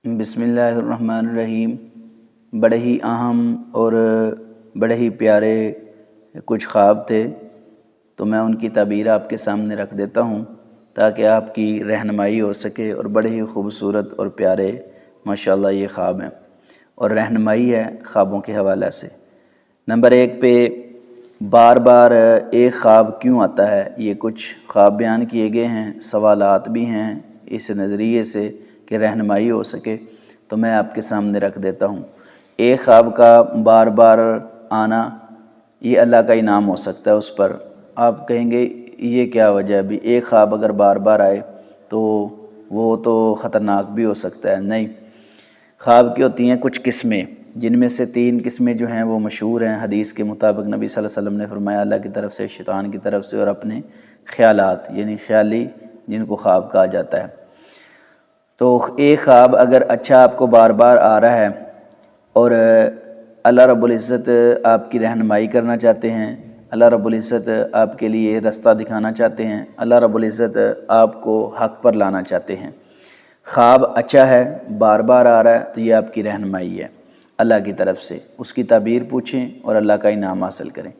بسم اللہ الرحمن الرحیم۔ بڑے ہی اہم اور بڑے ہی پیارے کچھ خواب تھے، تو میں ان کی تعبیر آپ کے سامنے رکھ دیتا ہوں تاکہ آپ کی رہنمائی ہو سکے، اور بڑے ہی خوبصورت اور پیارے ماشاءاللہ یہ خواب ہیں، اور رہنمائی ہے خوابوں کے حوالے سے۔ نمبر 1 پہ بار بار ایک خواب کیوں آتا ہے، یہ کچھ خواب بیان کیے گئے ہیں، سوالات بھی ہیں اس نظریے سے کہ رہنمائی ہو سکے، تو میں آپ کے سامنے رکھ دیتا ہوں۔ ایک خواب کا بار بار آنا یہ اللہ کا انعام ہو سکتا ہے اس پر۔ آپ کہیں گے یہ کیا وجہ ہے بھی، ایک خواب اگر بار بار آئے تو وہ تو خطرناک بھی ہو سکتا ہے؟ نہیں، خواب کی ہوتی ہیں کچھ قسمیں، جن میں سے 3 قسمیں جو ہیں وہ مشہور ہیں حدیث کے مطابق۔ نبی صلی اللہ علیہ وسلم نے فرمایا اللہ کی طرف سے، شیطان کی طرف سے، اور اپنے خیالات یعنی خیالی جن کو خواب کہا جاتا ہے۔ تو ایک خواب اگر اچھا آپ کو بار بار آ رہا ہے اور اللہ رب العزت آپ کی رہنمائی کرنا چاہتے ہیں، اللہ رب العزت آپ کے لیے رستہ دکھانا چاہتے ہیں، اللہ رب العزت آپ کو حق پر لانا چاہتے ہیں، خواب اچھا ہے بار بار آ رہا ہے، تو یہ آپ کی رہنمائی ہے اللہ کی طرف سے۔ اس کی تعبیر پوچھیں اور اللہ کا انعام حاصل کریں۔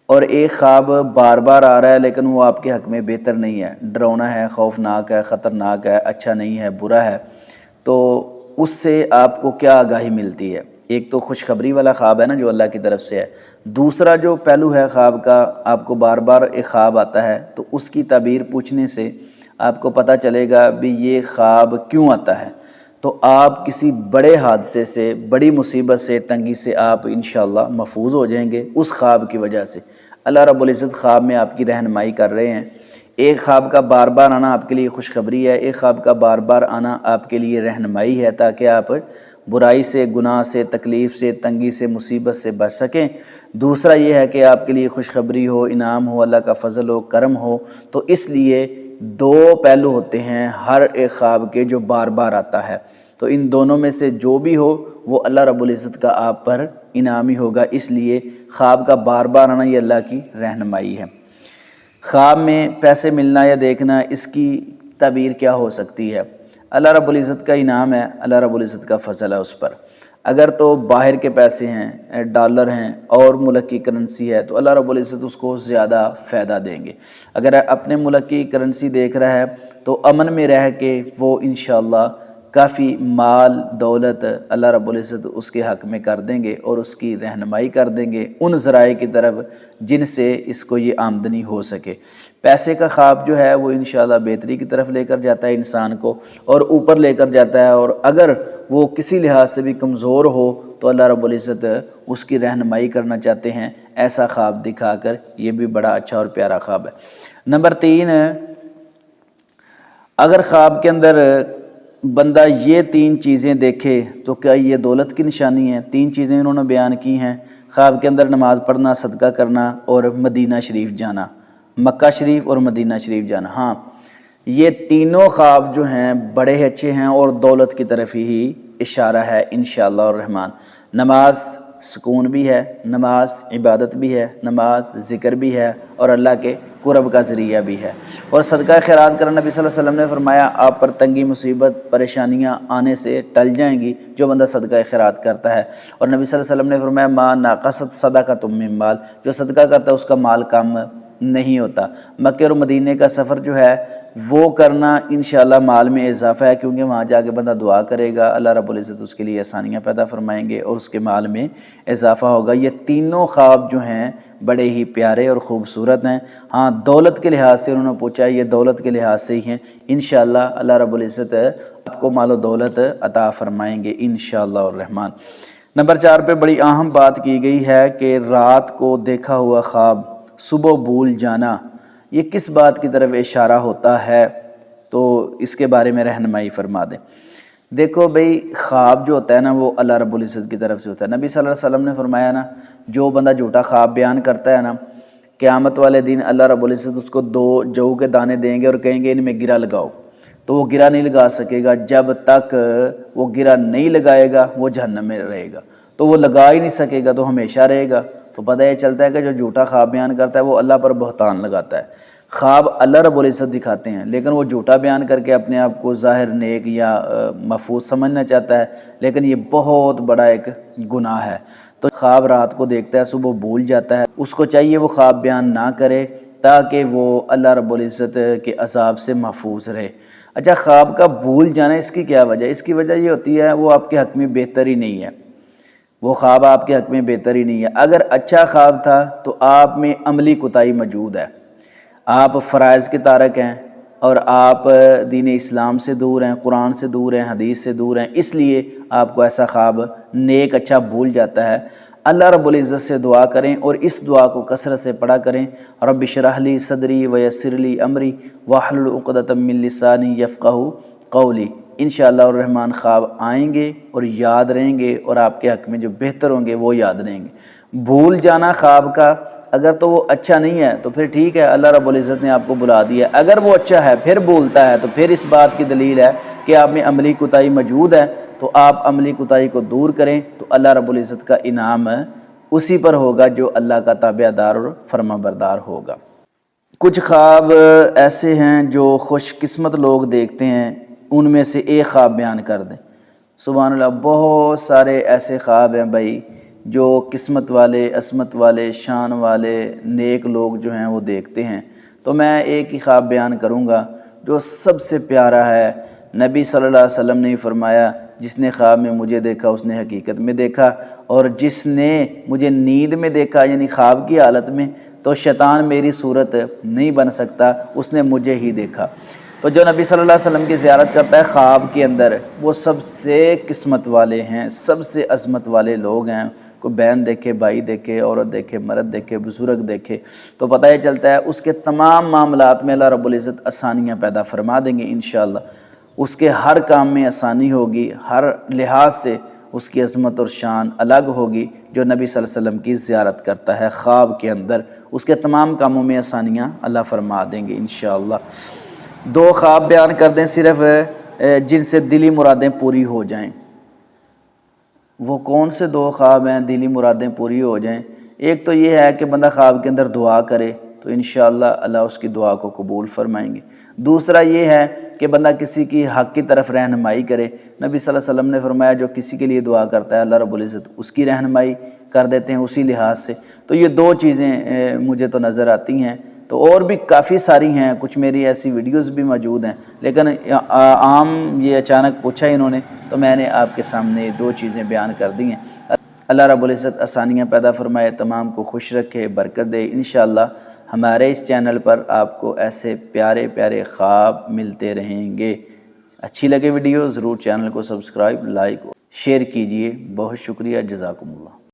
اور ایک خواب بار بار آ رہا ہے لیکن وہ آپ کے حق میں بہتر نہیں ہے، ڈراؤنا ہے، خوفناک ہے، خطرناک ہے، اچھا نہیں ہے، برا ہے، تو اس سے آپ کو کیا آگاہی ملتی ہے؟ ایک تو خوشخبری والا خواب ہے نا جو اللہ کی طرف سے ہے۔ دوسرا جو پہلو ہے خواب کا، آپ کو بار بار ایک خواب آتا ہے تو اس کی تعبیر پوچھنے سے آپ کو پتہ چلے گا بھی یہ خواب کیوں آتا ہے، تو آپ کسی بڑے حادثے سے، بڑی مصیبت سے، تنگی سے آپ انشاءاللہ محفوظ ہو جائیں گے اس خواب کی وجہ سے۔ اللہ رب العزت خواب میں آپ کی رہنمائی کر رہے ہیں۔ ایک خواب کا بار بار آنا آپ کے لیے خوشخبری ہے، ایک خواب کا بار بار آنا آپ کے لیے رہنمائی ہے تاکہ آپ برائی سے، گناہ سے، تکلیف سے، تنگی سے، مصیبت سے بچ سکیں۔ دوسرا یہ ہے کہ آپ کے لیے خوشخبری ہو، انعام ہو، اللہ کا فضل ہو، کرم ہو، تو اس لیے 2 پہلو ہوتے ہیں ہر ایک خواب کے جو بار بار آتا ہے، تو ان دونوں میں سے جو بھی ہو وہ اللہ رب العزت کا آپ پر انعام ہی ہوگا، اس لیے خواب کا بار بار آنا یہ اللہ کی رہنمائی ہے۔ خواب میں پیسے ملنا یا دیکھنا، اس کی تعبیر کیا ہو سکتی ہے؟ اللہ رب العزت کا انعام ہے، اللہ رب العزت کا فضل ہے اس پر۔ اگر تو باہر کے پیسے ہیں، ڈالر ہیں اور ملک کی کرنسی ہے، تو اللہ رب العزت اس کو زیادہ فائدہ دیں گے۔ اگر اپنے ملک کی کرنسی دیکھ رہا ہے تو امن میں رہ کے وہ انشاءاللہ کافی مال دولت اللہ رب العزت اس کے حق میں کر دیں گے اور اس کی رہنمائی کر دیں گے ان ذرائع کی طرف جن سے اس کو یہ آمدنی ہو سکے۔ پیسے کا خواب جو ہے وہ انشاءاللہ بہتری کی طرف لے کر جاتا ہے انسان کو اور اوپر لے کر جاتا ہے، اور اگر وہ کسی لحاظ سے بھی کمزور ہو تو اللہ رب العزت اس کی رہنمائی کرنا چاہتے ہیں ایسا خواب دکھا کر۔ یہ بھی بڑا اچھا اور پیارا خواب ہے۔ نمبر 3، اگر خواب کے اندر بندہ یہ 3 چیزیں دیکھے تو کیا یہ دولت کی نشانی ہے؟ 3 چیزیں انہوں نے بیان کی ہیں خواب کے اندر: نماز پڑھنا، صدقہ کرنا اور مدینہ شریف جانا، مکہ شریف اور مدینہ شریف جانا۔ ہاں، یہ تینوں خواب جو ہیں بڑے اچھے ہیں اور دولت کی طرف ہی اشارہ ہے انشاءاللہ الرحمن۔ نماز سکون بھی ہے، نماز عبادت بھی ہے، نماز ذکر بھی ہے اور اللہ کے قرب کا ذریعہ بھی ہے۔ اور صدقہ خیرات کرنا، نبی صلی اللہ علیہ وسلم نے فرمایا آپ پر تنگی، مصیبت، پریشانیاں آنے سے ٹل جائیں گی جو بندہ صدقہ خیرات کرتا ہے۔ اور نبی صلی اللہ علیہ وسلم نے فرمایا ما ناقصت صدقۃ من مال، جو صدقہ کرتا ہے اس کا مال کم نہیں ہوتا۔ مکہ اور مدینے کا سفر جو ہے وہ کرنا انشاءاللہ مال میں اضافہ ہے، کیونکہ وہاں جا کے بندہ دعا کرے گا، اللہ رب العزت اس کے لیے آسانیاں پیدا فرمائیں گے اور اس کے مال میں اضافہ ہوگا۔ یہ تینوں خواب جو ہیں بڑے ہی پیارے اور خوبصورت ہیں۔ ہاں، دولت کے لحاظ سے انہوں نے پوچھا ہے، یہ دولت کے لحاظ سے ہی ہیں۔ انشاءاللہ اللہ رب العزت آپ کو مال و دولت عطا فرمائیں گے انشاءاللہ الرحمن۔ نمبر 4 پہ بڑی اہم بات کی گئی ہے کہ رات کو دیکھا ہوا خواب صبح بھول جانا، یہ کس بات کی طرف اشارہ ہوتا ہے؟ تو اس کے بارے میں رہنمائی فرما دیں۔ دیکھو بھئی، خواب جو ہوتا ہے نا وہ اللہ رب العزت کی طرف سے ہوتا ہے۔ نبی صلی اللہ علیہ وسلم نے فرمایا نا، جو بندہ جھوٹا خواب بیان کرتا ہے نا، قیامت والے دن اللہ رب العزت اس کو 2 جو کے دانے دیں گے اور کہیں گے ان میں گرہ لگاؤ، تو وہ گرہ نہیں لگا سکے گا۔ جب تک وہ گرہ نہیں لگائے گا وہ جہنم میں رہے گا، تو وہ لگا ہی نہیں سکے گا تو ہمیشہ رہے گا۔ تو پتہ یہ چلتا ہے کہ جو جھوٹا خواب بیان کرتا ہے وہ اللہ پر بہتان لگاتا ہے۔ خواب اللہ رب العزت دکھاتے ہیں، لیکن وہ جھوٹا بیان کر کے اپنے آپ کو ظاہر نیک یا محفوظ سمجھنا چاہتا ہے، لیکن یہ بہت بڑا ایک گناہ ہے۔ تو خواب رات کو دیکھتا ہے، صبح بھول جاتا ہے، اس کو چاہیے وہ خواب بیان نہ کرے تاکہ وہ اللہ رب العزت کے عذاب سے محفوظ رہے۔ اچھا، خواب کا بھول جانا اس کی کیا وجہ ہے؟ اس کی وجہ یہ ہوتی ہے وہ آپ کے حق میں بہتر ہی نہیں ہے، وہ خواب آپ کے حق میں بہتر ہی نہیں ہے۔ اگر اچھا خواب تھا تو آپ میں عملی کوتاہی موجود ہے، آپ فرائض کے تارک ہیں اور آپ دین اسلام سے دور ہیں، قرآن سے دور ہیں، حدیث سے دور ہیں، اس لیے آپ کو ایسا خواب نیک اچھا بھول جاتا ہے۔ اللہ رب العزت سے دعا کریں اور اس دعا کو کثرت سے پڑھا کریں، رب اشرح لی صدری ویسر لی امری واحلل عقدۃ من لسانی یفقہوا قولی۔ انشاءاللہ الرحمن خواب آئیں گے اور یاد رہیں گے، اور آپ کے حق میں جو بہتر ہوں گے وہ یاد رہیں گے۔ بھول جانا خواب کا اگر تو وہ اچھا نہیں ہے تو پھر ٹھیک ہے، اللہ رب العزت نے آپ کو بلا دیا۔ اگر وہ اچھا ہے پھر بھولتا ہے تو پھر اس بات کی دلیل ہے کہ آپ میں عملی کوتاہی موجود ہے، تو آپ عملی کوتاہی کو دور کریں تو اللہ رب العزت کا انعام اسی پر ہوگا جو اللہ کا تابع دار اور فرما بردار ہوگا۔ کچھ خواب ایسے ہیں جو خوش قسمت لوگ دیکھتے ہیں، ان میں سے ایک خواب بیان کر دیں۔ سبحان اللہ، بہت سارے ایسے خواب ہیں بھائی جو قسمت والے، عصمت والے، شان والے نیک لوگ جو ہیں وہ دیکھتے ہیں۔ تو میں ایک ہی خواب بیان کروں گا جو سب سے پیارا ہے۔ نبی صلی اللہ علیہ وسلم نے فرمایا، جس نے خواب میں مجھے دیکھا اس نے حقیقت میں دیکھا، اور جس نے مجھے نیند میں دیکھا یعنی خواب کی حالت میں، تو شیطان میری صورت نہیں بن سکتا، اس نے مجھے ہی دیکھا۔ تو جو نبی صلی اللہ علیہ وسلم کی زیارت کرتا ہے خواب کے اندر، وہ سب سے قسمت والے ہیں، سب سے عظمت والے لوگ ہیں۔ کوئی بہن دیکھے، بھائی دیکھے، عورت دیکھے، مرد دیکھے، بزرگ دیکھے، تو پتہ یہ چلتا ہے اس کے تمام معاملات میں اللہ رب العزت آسانیاں پیدا فرما دیں گے انشاءاللہ۔ اس کے ہر کام میں آسانی ہوگی، ہر لحاظ سے اس کی عظمت اور شان الگ ہوگی۔ جو نبی صلی اللہ علیہ وسلم کی زیارت کرتا ہے خواب کے اندر، اس کے تمام کاموں میں آسانیاں اللہ فرما دیں گے انشاءاللہ۔ دو خواب بیان کر دیں صرف جن سے دلی مرادیں پوری ہو جائیں۔ وہ کون سے دو خواب ہیں دلی مرادیں پوری ہو جائیں؟ ایک تو یہ ہے کہ بندہ خواب کے اندر دعا کرے تو انشاءاللہ اللہ اس کی دعا کو قبول فرمائیں گے۔ دوسرا یہ ہے کہ بندہ کسی کی حق کی طرف رہنمائی کرے۔ نبی صلی اللہ علیہ وسلم نے فرمایا جو کسی کے لیے دعا کرتا ہے اللہ رب العزت اس کی رہنمائی کر دیتے ہیں اسی لحاظ سے۔ تو یہ دو چیزیں مجھے تو نظر آتی ہیں، تو اور بھی کافی ساری ہیں، کچھ میری ایسی ویڈیوز بھی موجود ہیں، لیکن عام یہ اچانک پوچھا انہوں نے تو میں نے آپ کے سامنے دو چیزیں بیان کر دی ہیں۔ اللہ رب العزت آسانیاں پیدا فرمائے، تمام کو خوش رکھے، برکت دے۔ انشاءاللہ ہمارے اس چینل پر آپ کو ایسے پیارے پیارے خواب ملتے رہیں گے۔ اچھی لگے ویڈیو ضرور چینل کو سبسکرائب، لائک، شیئر کیجئے۔ بہت شکریہ، جزاکم اللہ۔